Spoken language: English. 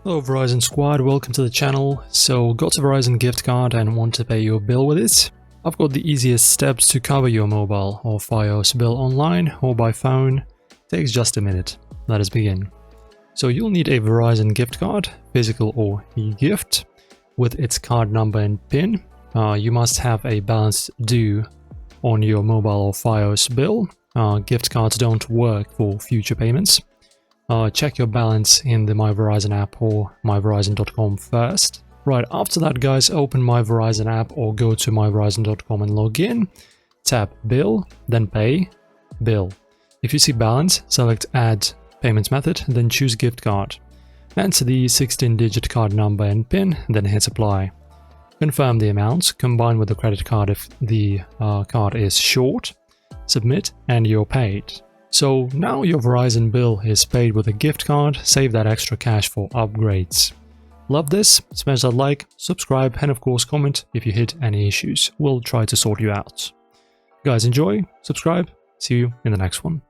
Hello Verizon squad, welcome to the channel. So got a Verizon gift card and want to pay your bill with it? I've got the easiest steps to cover your mobile or Fios bill online or by phone. Takes just a minute. Let us begin. So you'll need a Verizon gift card, physical or e-gift, with its card number and PIN. You must have a balance due on your mobile or Fios bill. Gift cards don't work for future payments. Check your balance in the My Verizon app or myverizon.com first. Right after that, guys, open My Verizon app or go to myverizon.com and log in. Tap Bill, then Pay, Bill. If you see balance, select Add Payment Method, then choose Gift Card. Enter the 16-digit card number and PIN, then hit Apply. Confirm the amount, combine with the credit card if the card is short. Submit, and you're paid. So now your Verizon bill is paid with a gift card. Save that extra cash for upgrades. Love this? Smash that like, subscribe, and of course comment if you hit any issues. We'll try to sort you out. Guys, enjoy, subscribe, see you in the next one.